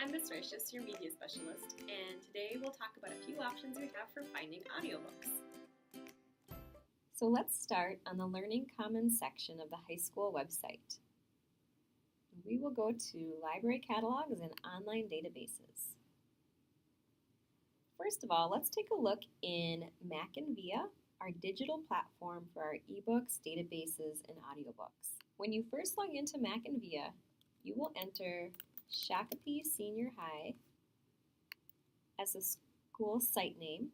I'm Ms. Ricious, your media specialist, and today we'll talk about a few options we have for finding audiobooks. So let's start on the Learning Commons section of the high school website. We will go to Library Catalogs and Online Databases. First of all, let's take a look in Mac and Via, our digital platform for our ebooks, databases, and audiobooks. When you first log into Mac and Via, you will enter Shakopee Senior High as the school site name,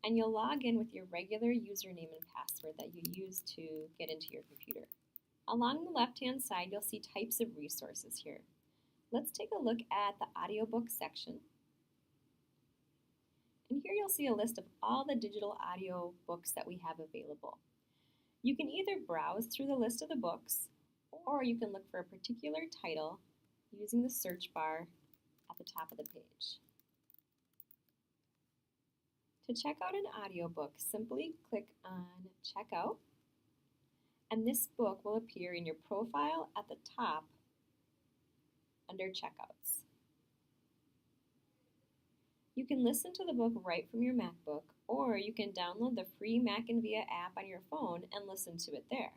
and you'll log in with your regular username and password that you use to get into your computer. Along the left-hand side, you'll see types of resources here. Let's take a look at the audiobook section. And here you'll see a list of all the digital audio books that we have available. You can either browse through the list of the books, or you can look for a particular title using the search bar at the top of the page. To check out an audiobook, simply click on Checkout, and this book will appear in your profile at the top under Checkouts. You can listen to the book right from your MacBook, or you can download the free Mac and Via app on your phone and listen to it there.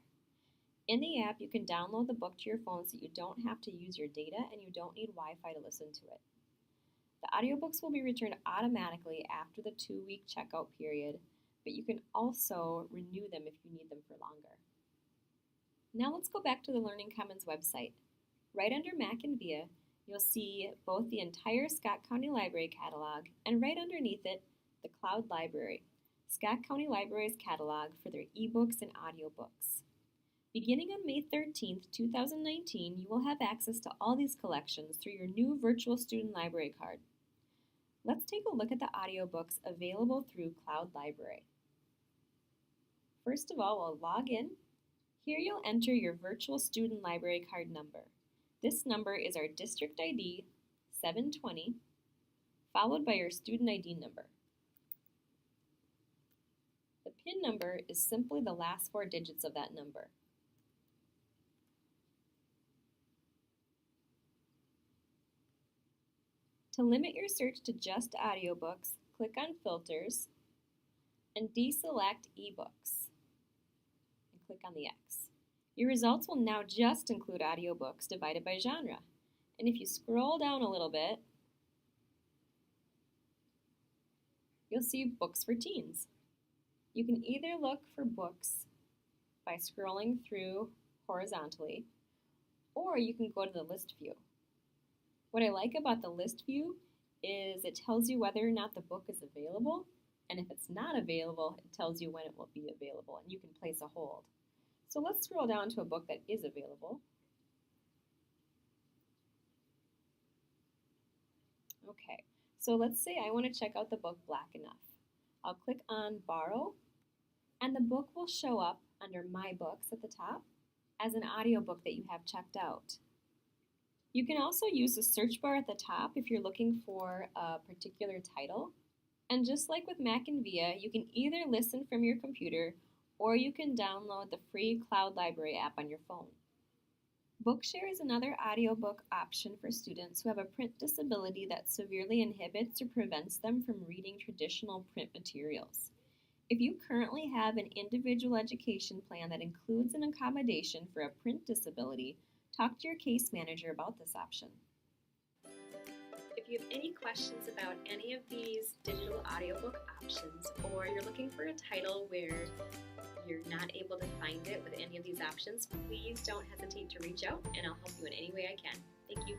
In the app, you can download the book to your phone so you don't have to use your data and you don't need Wi-Fi to listen to it. The audiobooks will be returned automatically after the 2-week checkout period, but you can also renew them if you need them for longer. Now let's go back to the Learning Commons website. Right under Mac and Via, you'll see both the entire Scott County Library catalog and right underneath it, the Cloud Library, Scott County Library's catalog for their ebooks and audiobooks. Beginning on May 13th, 2019, you will have access to all these collections through your new virtual student library card. Let's take a look at the audiobooks available through Cloud Library. First of all, we'll log in. Here you'll enter your virtual student library card number. This number is our district ID 720, followed by your student ID number. The PIN number is simply the last 4 digits of that number. To limit your search to just audiobooks, click on Filters and deselect eBooks and click on the X. Your results will now just include audiobooks divided by genre. And if you scroll down a little bit, you'll see books for teens. You can either look for books by scrolling through horizontally, or you can go to the list view. What I like about the list view is it tells you whether or not the book is available, and if it's not available, it tells you when it will be available, and you can place a hold. So let's scroll down to a book that is available. Okay, so let's say I want to check out the book Black Enough. I'll click on Borrow, and the book will show up under My Books at the top as an audiobook that you have checked out. You can also use the search bar at the top if you're looking for a particular title. And just like with Mac and Via, you can either listen from your computer or you can download the free Cloud Library app on your phone. Bookshare is another audiobook option for students who have a print disability that severely inhibits or prevents them from reading traditional print materials. If you currently have an individual education plan that includes an accommodation for a print disability, talk to your case manager about this option. If you have any questions about any of these digital audiobook options, or you're looking for a title where you're not able to find it with any of these options, please don't hesitate to reach out and I'll help you in any way I can. Thank you.